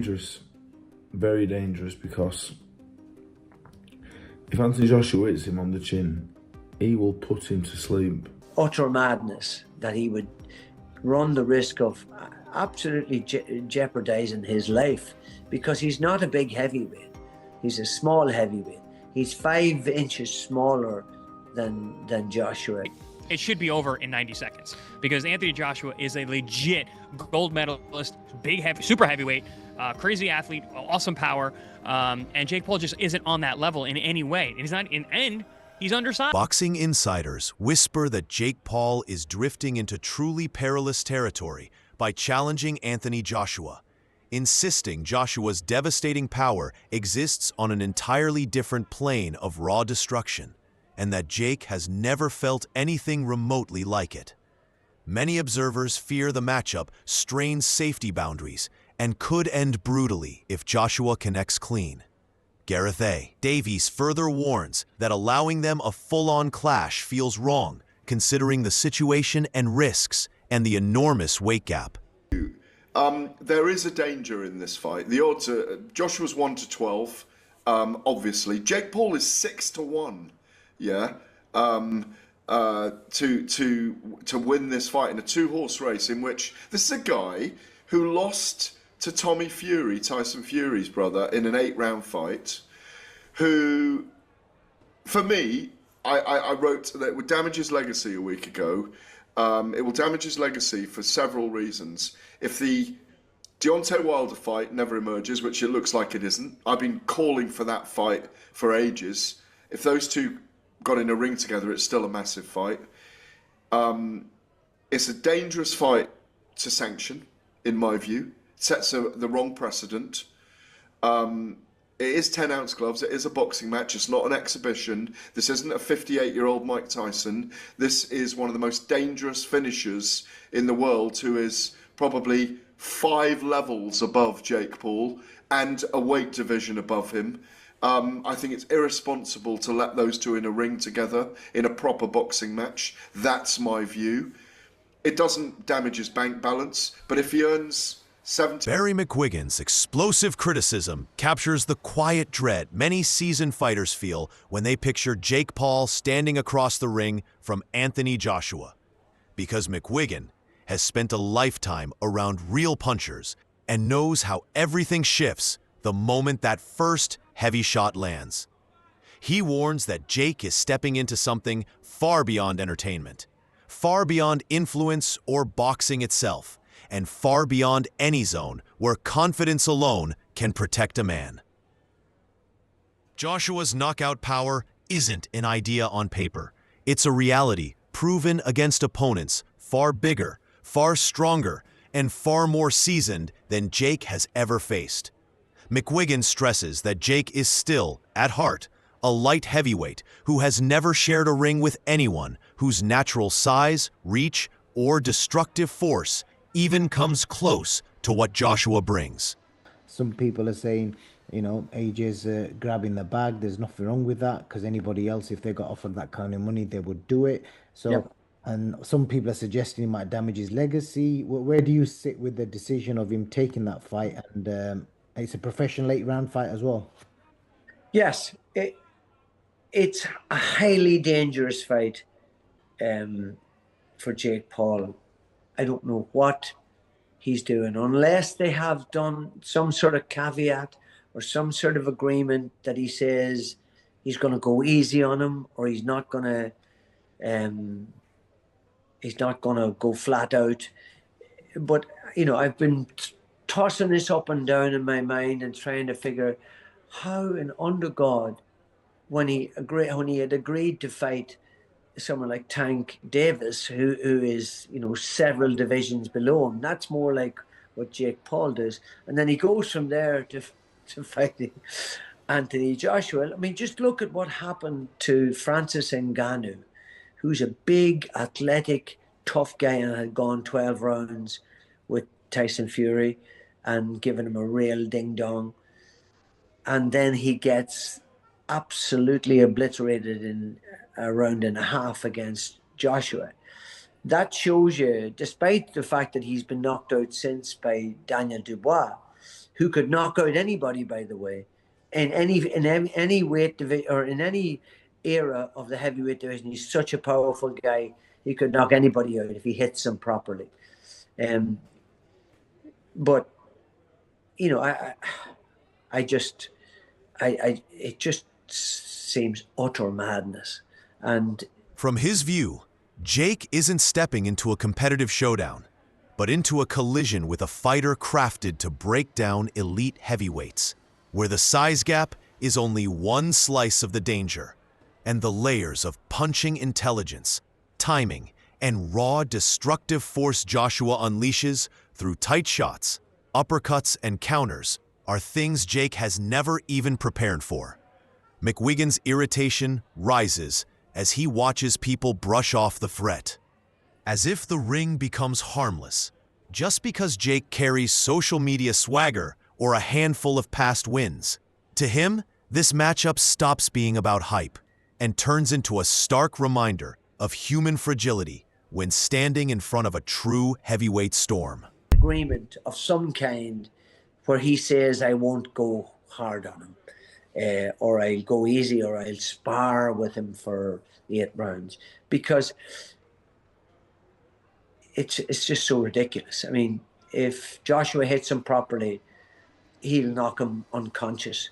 dangerous, very dangerous, because if Anthony Joshua hits him on the chin, he will put him to sleep. Utter madness that he would run the risk of absolutely jeopardizing his life, because he's not a big heavyweight. He's a small heavyweight. He's 5 inches smaller than Joshua. It should be over in 90 seconds because Anthony Joshua is a legit gold medalist, super heavyweight, crazy athlete, awesome power, and Jake Paul just isn't on that level in any way. And he's not in end. He's undersized. Boxing insiders whisper that Jake Paul is drifting into truly perilous territory by challenging Anthony Joshua, insisting Joshua's devastating power exists on an entirely different plane of raw destruction, and that Jake has never felt anything remotely like it. Many observers fear the matchup strains safety boundaries and could end brutally if Joshua connects clean. Gareth A. Davies further warns that allowing them a full-on clash feels wrong, considering the situation and risks and the enormous weight gap. There is a danger in this fight. The odds are Joshua's 1-12, obviously. Jake Paul is 6-1. Yeah, to win this fight in a 2-horse race in which this is a guy who lost to Tommy Fury, Tyson Fury's brother, in an 8-round fight, who, for me, I wrote that it would damage his legacy a week ago. It will damage his legacy for several reasons. If the Deontay Wilder fight never emerges, which it looks like it isn't, I've been calling for that fight for ages. If those two got in a ring together, it's still a massive fight. It's a dangerous fight to sanction, in my view. It sets the wrong precedent. It is 10-ounce gloves. It is a boxing match. It's not an exhibition. This isn't a 58-year-old Mike Tyson. This is one of the most dangerous finishers in the world, who is probably 5 levels above Jake Paul and a weight division above him. I think it's irresponsible to let those two in a ring together in a proper boxing match. That's my view. It doesn't damage his bank balance, but if he earns 70... Barry McGuigan's explosive criticism captures the quiet dread many seasoned fighters feel when they picture Jake Paul standing across the ring from Anthony Joshua. Because McGuigan has spent a lifetime around real punchers and knows how everything shifts the moment that first heavy shot lands. He warns that Jake is stepping into something far beyond entertainment, far beyond influence or boxing itself, and far beyond any zone where confidence alone can protect a man. Joshua's knockout power isn't an idea on paper. It's a reality proven against opponents far bigger, far stronger, and far more seasoned than Jake has ever faced. McGuigan stresses that Jake is still, at heart, a light heavyweight who has never shared a ring with anyone whose natural size, reach, or destructive force even comes close to what Joshua brings. Some people are saying, AJ's grabbing the bag. There's nothing wrong with that, because anybody else, if they got offered that kind of money, they would do it. So, yep. And some people are suggesting he might damage his legacy. Where do you sit with the decision of him taking that fight? And it's a professional 8-round fight as well. Yes, it's a highly dangerous fight for Jake Paul. I don't know what he's doing, unless they have done some sort of caveat or some sort of agreement that he says he's going to go easy on him, or he's not going to go flat out. But I've been tossing this up and down in my mind and trying to figure how, and under God, when he had agreed to fight someone like Tank Davis, who is several divisions below him, that's more like what Jake Paul does, and then he goes from there to fighting Anthony Joshua. I mean, just look at what happened to Francis Ngannou, who's a big, athletic, tough guy and had gone 12 rounds with Tyson Fury and given him a real ding-dong. And then he gets absolutely obliterated in a round and a half against Joshua. That shows you, despite the fact that he's been knocked out since by Daniel Dubois, who could knock out anybody, by the way, in any weight division or in any era of the heavyweight division. He's such a powerful guy. He could knock anybody out if he hits them properly. But you know, it just seems utter madness. And from his view, Jake isn't stepping into a competitive showdown, but into a collision with a fighter crafted to break down elite heavyweights, where the size gap is only one slice of the danger, and the layers of punching intelligence, timing, and raw destructive force Joshua unleashes through tight shots, uppercuts, and counters are things Jake has never even prepared for. McGuigan's irritation rises as he watches people brush off the threat, as if the ring becomes harmless just because Jake carries social media swagger or a handful of past wins. To him, this matchup stops being about hype and turns into a stark reminder of human fragility when standing in front of a true heavyweight storm. Agreement of some kind where he says, I won't go hard on him. Or I'll go easy, or I'll spar with him for 8 rounds, because it's just so ridiculous. I mean, if Joshua hits him properly, he'll knock him unconscious,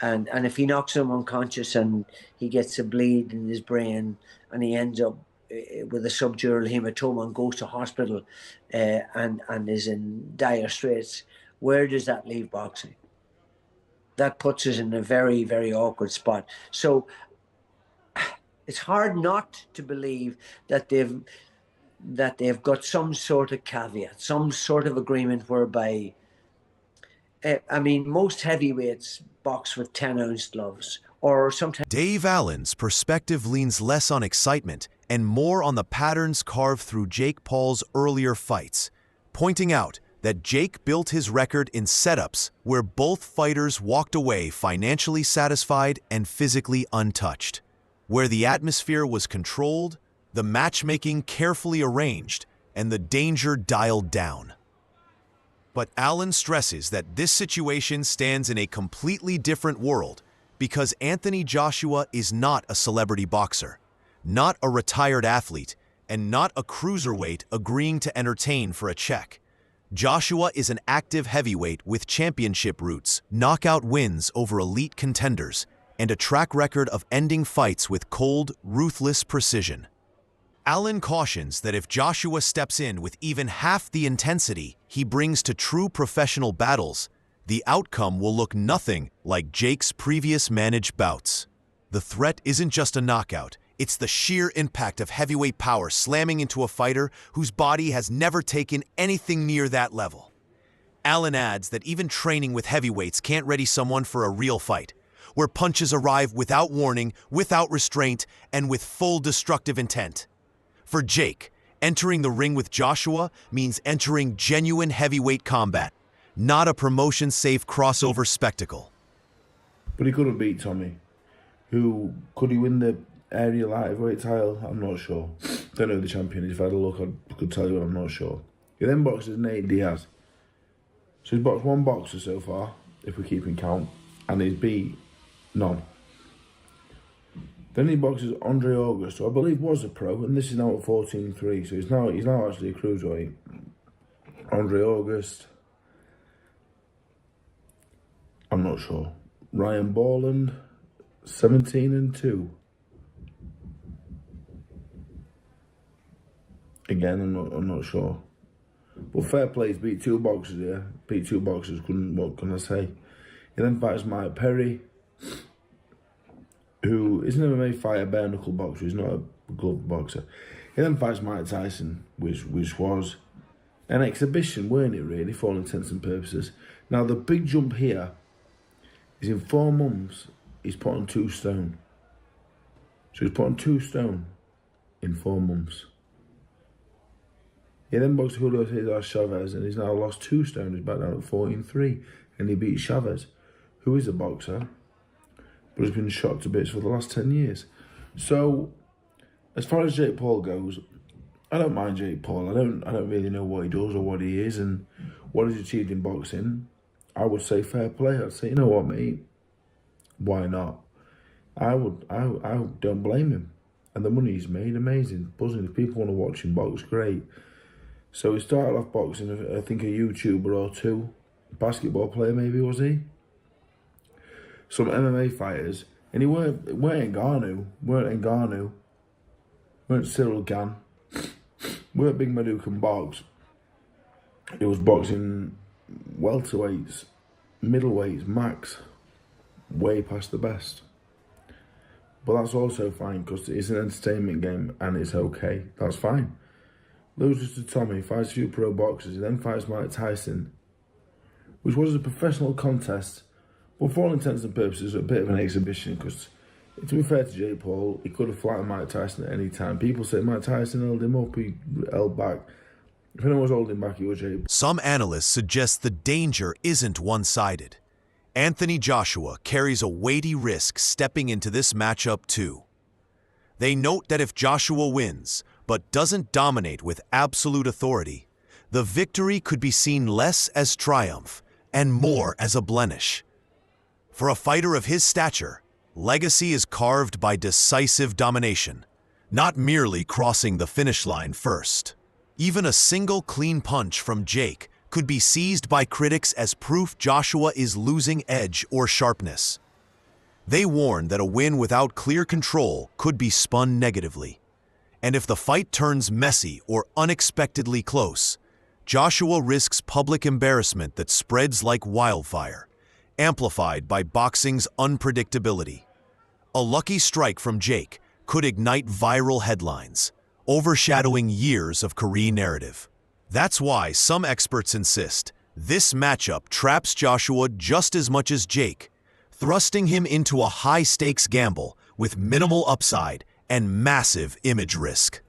and if he knocks him unconscious and he gets a bleed in his brain and he ends up with a subdural hematoma and goes to hospital and is in dire straits, where does that leave boxing? That puts us in a very, very awkward spot. So it's hard not to believe that they've got some sort of caveat, some sort of agreement whereby, I mean, most heavyweights box with 10-ounce gloves, or sometimes. Dave Allen's perspective leans less on excitement and more on the patterns carved through Jake Paul's earlier fights, pointing out that Jake built his record in setups where both fighters walked away financially satisfied and physically untouched, where the atmosphere was controlled, the matchmaking carefully arranged, and the danger dialed down. But Allen stresses that this situation stands in a completely different world because Anthony Joshua is not a celebrity boxer, not a retired athlete, and not a cruiserweight agreeing to entertain for a check. Joshua is an active heavyweight with championship roots, knockout wins over elite contenders, and a track record of ending fights with cold, ruthless precision. Allen cautions that if Joshua steps in with even half the intensity he brings to true professional battles, the outcome will look nothing like Jake's previous managed bouts. The threat isn't just a knockout, it's the sheer impact of heavyweight power slamming into a fighter whose body has never taken anything near that level. Allen adds that even training with heavyweights can't ready someone for a real fight, where punches arrive without warning, without restraint, and with full destructive intent. For Jake, entering the ring with Joshua means entering genuine heavyweight combat, not a promotion-safe crossover spectacle. But he could have beat Tommy. Could he win the area lightweight title? I'm not sure. Don't know who the champion is. If I had a look, I could tell you, I'm not sure. He then boxes Nate Diaz. So he's boxed 1 boxer so far, if we're keeping count, and he's beat none. Then he boxes Andre August, who I believe was a pro, and this is now at 14-3, so he's now actually a cruiserweight. Andre August, I'm not sure. Ryan Borland, 17-2. Again, I'm not sure. But fair play, he's beat 2 boxers here. Beat 2 boxers, what can I say? He then fights Mike Perry, who is an MMA fighter, bare knuckle boxer. He's not a glove boxer. He then fights Mike Tyson, which was an exhibition, weren't it, really, for all intents and purposes. Now, the big jump here is in 4 months, he's put on 2 stone. So he's put on 2 stone in 4 months. He then boxed Julio Cesar Chavez, and he's now lost 2 stone. He's back down at 14-3, and he beat Chavez, who is a boxer, but has been shot to bits for the last 10 years. So, as far as Jake Paul goes, I don't mind Jake Paul. I don't really know what he does or what he is and what he's achieved in boxing. I would say fair play. I'd say, you know what, mate, why not? I don't blame him. And the money he's made, amazing, buzzing. If people want to watch him box, great. So he started off boxing, I think a YouTuber or two, basketball player maybe, was he? Some MMA fighters, and he weren't Ngannou, weren't Cyril Gann, weren't Big Madu can box. He was boxing welterweights, middleweights, max, way past the best. But that's also fine because it's an entertainment game and it's okay. That's fine. Loses to Tommy, fights a few pro boxers, then fights Mike Tyson, which was a professional contest, but for all intents and purposes, a bit of an exhibition because, to be fair to Jake Paul, he could have flattened Mike Tyson at any time. People say Mike Tyson held him up, he held back. If anyone was holding back, it was Jake Paul. Some analysts suggest the danger isn't one-sided. Anthony Joshua carries a weighty risk stepping into this matchup too. They note that if Joshua wins, but doesn't dominate with absolute authority, the victory could be seen less as triumph and more as a blemish. For a fighter of his stature, legacy is carved by decisive domination, not merely crossing the finish line first. Even a single clean punch from Jake could be seized by critics as proof Joshua is losing edge or sharpness. They warn that a win without clear control could be spun negatively. And if the fight turns messy or unexpectedly close, Joshua risks public embarrassment that spreads like wildfire, amplified by boxing's unpredictability. A lucky strike from Jake could ignite viral headlines, overshadowing years of career narrative. That's why some experts insist this matchup traps Joshua just as much as Jake, thrusting him into a high-stakes gamble with minimal upside and massive image risk.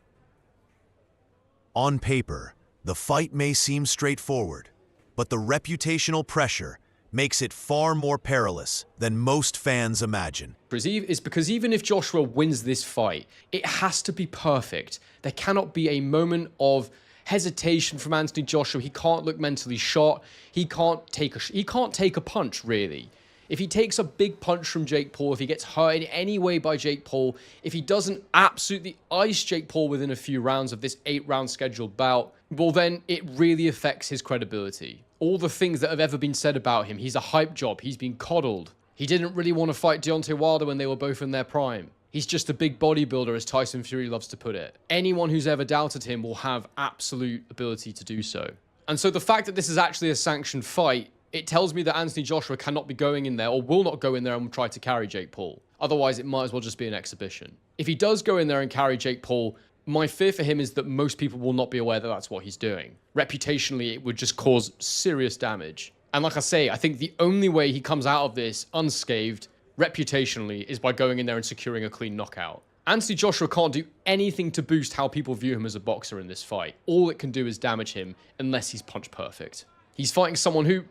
On paper, the fight may seem straightforward, but the reputational pressure makes it far more perilous than most fans imagine. Is because even if Joshua wins this fight, it has to be perfect. There cannot be a moment of hesitation from Anthony Joshua. He can't look mentally shot. He can't take a punch, really. If he takes a big punch from Jake Paul, if he gets hurt in any way by Jake Paul, if he doesn't absolutely ice Jake Paul within a few rounds of this 8-round scheduled bout, well then it really affects his credibility. All the things that have ever been said about him, he's a hype job, he's been coddled. He didn't really want to fight Deontay Wilder when they were both in their prime. He's just a big bodybuilder, as Tyson Fury loves to put it. Anyone who's ever doubted him will have absolute ability to do so. And so the fact that this is actually a sanctioned fight, it tells me that Anthony Joshua cannot be going in there or will not go in there and try to carry Jake Paul. Otherwise, it might as well just be an exhibition. If he does go in there and carry Jake Paul, my fear for him is that most people will not be aware that that's what he's doing. Reputationally, it would just cause serious damage. And like I say, I think the only way he comes out of this unscathed, reputationally, is by going in there and securing a clean knockout. Anthony Joshua can't do anything to boost how people view him as a boxer in this fight. All it can do is damage him unless he's punch perfect. He's fighting someone who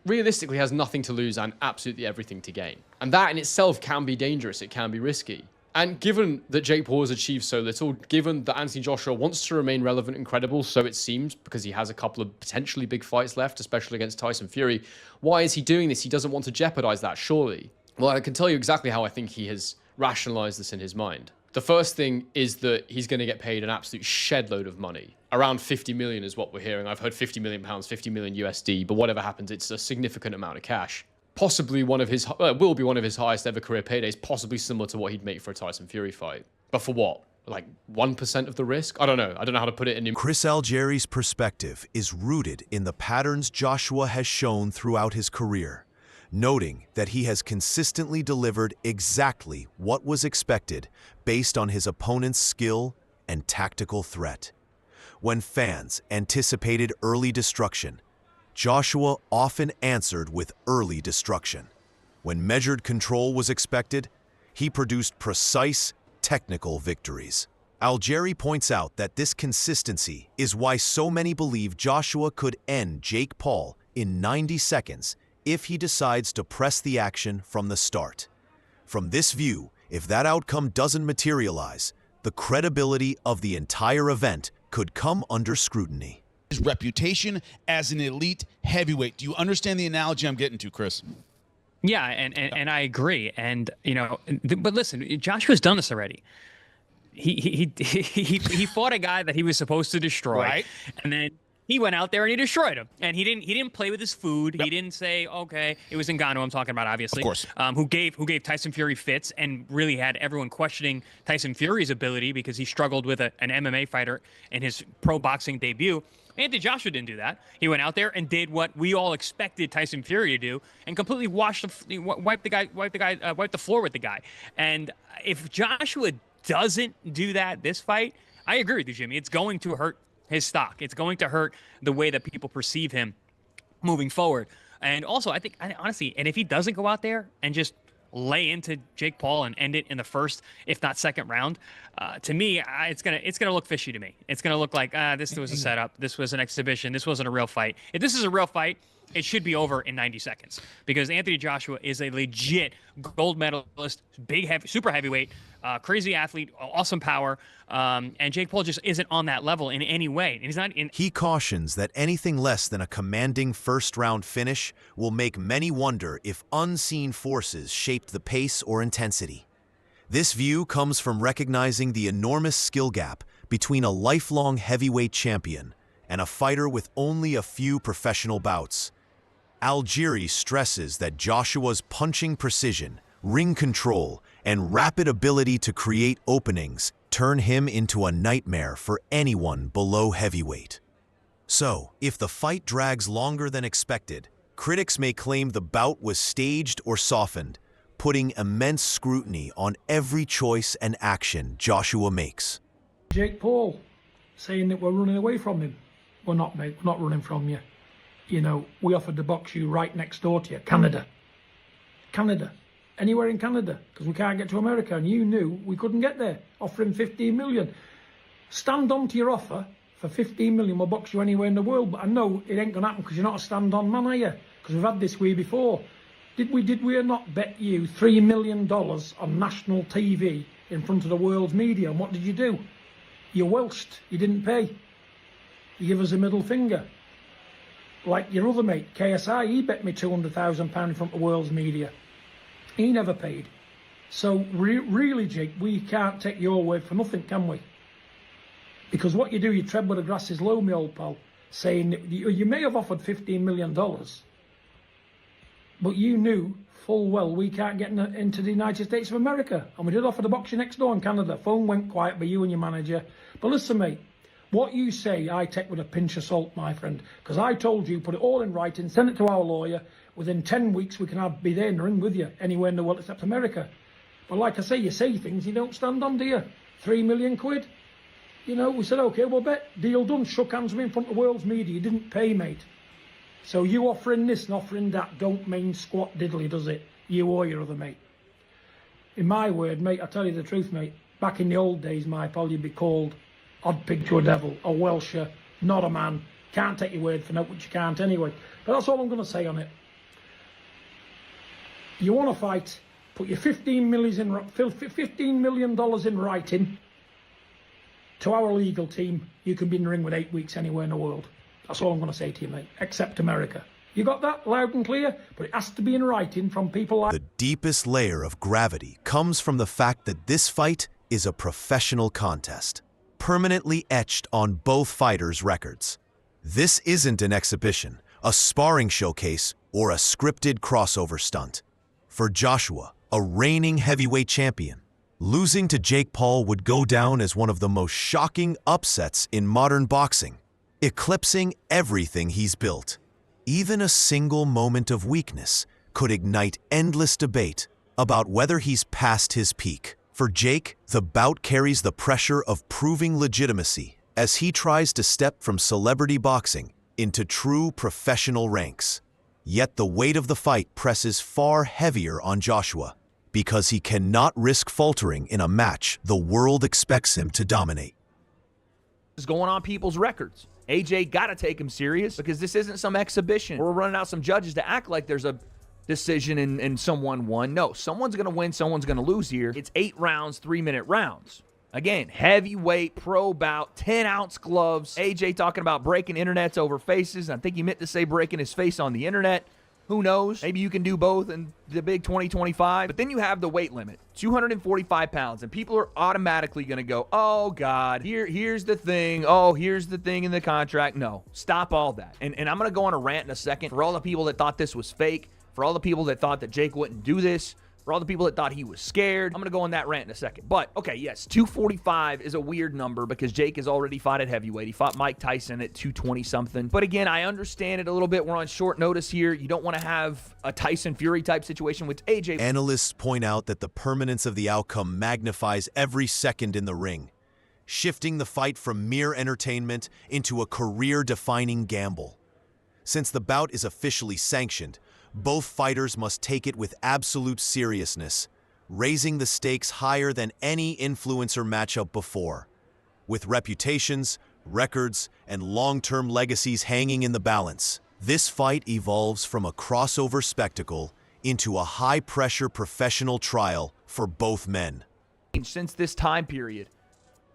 realistically has nothing to lose and absolutely everything to gain. And that in itself can be dangerous, it can be risky. And given that Jake Paul has achieved so little, given that Anthony Joshua wants to remain relevant and credible, so it seems, because he has a couple of potentially big fights left, especially against Tyson Fury, why is he doing this? He doesn't want to jeopardize that, surely. Well, I can tell you exactly how I think he has rationalized this in his mind. The first thing is that he's going to get paid an absolute shed load of money. Around 50 million is what we're hearing. I've heard 50 million pounds, 50 million USD, but whatever happens, it's a significant amount of cash. Possibly will be one of his highest ever career paydays, possibly similar to what he'd make for a Tyson Fury fight. But for what? Like 1% of the risk? I don't know. I don't know how to put it in. Chris Algieri's perspective is rooted in the patterns Joshua has shown throughout his career, noting that he has consistently delivered exactly what was expected based on his opponent's skill and tactical threat. When fans anticipated early destruction, Joshua often answered with early destruction. When measured control was expected, he produced precise, technical victories. Algieri points out that this consistency is why so many believe Joshua could end Jake Paul in 90 seconds if he decides to press the action from the start. From this view, if that outcome doesn't materialize, the credibility of the entire event could come under scrutiny. his reputation as an elite heavyweight. Do you understand the analogy I'm getting to, Chris? Yeah, and I agree. And but listen, Joshua's done this already. He fought a guy that he was supposed to destroy, Right. and then he went out there and he destroyed him. And he didn't play with his food. Yep. He didn't say, okay, it was Ngannou I'm talking about, obviously. Of course. Who gave Tyson Fury fits and really had everyone questioning Tyson Fury's ability because he struggled with an MMA fighter in his pro boxing debut. Anthony Joshua didn't do that. He went out there and did what we all expected Tyson Fury to do, and completely wiped the floor with the guy. And if Joshua doesn't do that this fight, I agree with you, Jimmy. It's going to hurt his stock. It's going to hurt the way that people perceive him moving forward. And also, I think, honestly, and if he doesn't go out there and just lay into Jake Paul and end it in the first, if not second round, to me, it's gonna look fishy to me. It's gonna look like this was a setup, this was an exhibition, this wasn't a real fight. If this is a real fight, it should be over in 90 seconds because Anthony Joshua is a legit gold medalist, super heavyweight, crazy athlete, awesome power, and Jake Paul just isn't on that level in any way. And he's not in. He cautions that anything less than a commanding first-round finish will make many wonder if unseen forces shaped the pace or intensity. This view comes from recognizing the enormous skill gap between a lifelong heavyweight champion and a fighter with only a few professional bouts. Algieri stresses that Joshua's punching precision, ring control, and rapid ability to create openings turn him into a nightmare for anyone below heavyweight. So, if the fight drags longer than expected, critics may claim the bout was staged or softened, putting immense scrutiny on every choice and action Joshua makes. Jake Paul saying that we're running away from him. We're not, mate. We're not running from you. You know, we offered to box you right next door to you. Canada. Anywhere in Canada, because we can't get to America, and you knew we couldn't get there. Offering 15 million. Stand on to your offer for 15 million. We'll box you anywhere in the world, but I know it ain't going to happen because you're not a stand-on man, are you? Because we've had this way before. Did we not bet you $3 million on national TV in front of the world's media? And what did you do? You welched. You didn't pay. You give us a middle finger. Like your other mate, KSI, he bet me £200,000 in front of the world's media. He never paid. So really, Jake, we can't take your word for nothing, can we? Because what you do, you tread where the grass is low, my old pal, saying that you may have offered $15 million, but you knew full well we can't get into the United States of America. And we did offer to box you next door in Canada. Phone went quiet by you and your manager. But listen, mate, what you say, I take with a pinch of salt, my friend, because I told you, put it all in writing, send it to our lawyer. Within 10 weeks, we can be there in the ring with you, anywhere in the world except America. But like I say, you say things you don't stand on, do you? £3 million. You know, we said, okay, we'll bet. Deal done. Shook hands with me in front of the world's media. You didn't pay, mate. So you offering this and offering that don't mean squat diddly, does it? You or your other mate. In my word, mate, I tell you the truth, mate. Back in the old days, my pal, you'd be called odd pig to a devil, a Welsher, not a man. Can't take your word for no, which you can't anyway. But that's all I'm going to say on it. You want to fight, put your $15 million in writing to our legal team. You can be in the ring with 8 weeks anywhere in the world. That's all I'm going to say to you, mate, except America. You got that loud and clear? But it has to be in writing from people like... The deepest layer of gravity comes from the fact that this fight is a professional contest, permanently etched on both fighters' records. This isn't an exhibition, a sparring showcase, or a scripted crossover stunt. For Joshua, a reigning heavyweight champion, losing to Jake Paul would go down as one of the most shocking upsets in modern boxing, eclipsing everything he's built. Even a single moment of weakness could ignite endless debate about whether he's past his peak. For Jake, the bout carries the pressure of proving legitimacy as he tries to step from celebrity boxing into true professional ranks. Yet the weight of the fight presses far heavier on Joshua because he cannot risk faltering in a match the world expects him to dominate. Is going on people's records. AJ got to take him serious because this isn't some exhibition. We're running out some judges to act like there's a decision and someone won. No, someone's going to win, someone's going to lose here. It's 8 rounds, 3-minute rounds. Again, heavyweight pro bout, 10-ounce gloves. AJ talking about breaking internets over faces. I think he meant to say breaking his face on the internet. Who knows? Maybe you can do both in the big 2025. But then you have the weight limit, 245 pounds. And people are automatically going to go, oh, God, here's the thing. Oh, here's the thing in the contract. No, stop all that. And I'm going to go on a rant in a second. For all the people that thought this was fake, for all the people that thought that Jake wouldn't do this, for all the people that thought he was scared, I'm going to go on that rant in a second. But, okay, yes, 245 is a weird number because Jake has already fought at heavyweight. He fought Mike Tyson at 220-something. But again, I understand it a little bit. We're on short notice here. You don't want to have a Tyson Fury type situation with AJ. Analysts point out that the permanence of the outcome magnifies every second in the ring, shifting the fight from mere entertainment into a career-defining gamble. Since the bout is officially sanctioned, both fighters must take it with absolute seriousness, raising the stakes higher than any influencer matchup before. With reputations, records, and long-term legacies hanging in the balance, this fight evolves from a crossover spectacle into a high-pressure professional trial for both men. Since this time period.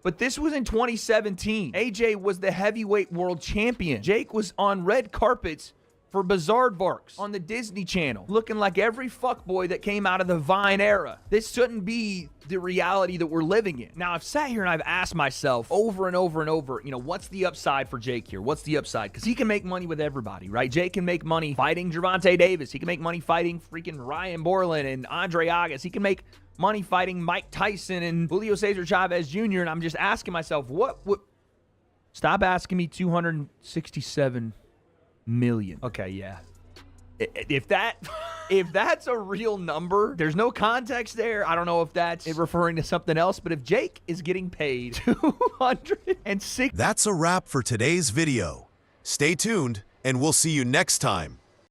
But this was in 2017. AJ was the heavyweight world champion. Jake was on red carpets for Bizarre-Varks on the Disney Channel, looking like every fuckboy that came out of the Vine era. This shouldn't be the reality that we're living in. Now, I've sat here and I've asked myself over and over and over, what's the upside for Jake here? What's the upside? Because he can make money with everybody, right? Jake can make money fighting Gervonta Davis. He can make money fighting freaking Ryan Borland and Andre Agassi. He can make money fighting Mike Tyson and Julio Cesar Chavez Jr. And I'm just asking myself, what would... Stop asking me 267 million. Okay, yeah. If that's a real number, there's no context there. I don't know if that's referring to something else, but if Jake is getting paid 206, That's a wrap for today's video. Stay tuned, and we'll see you next time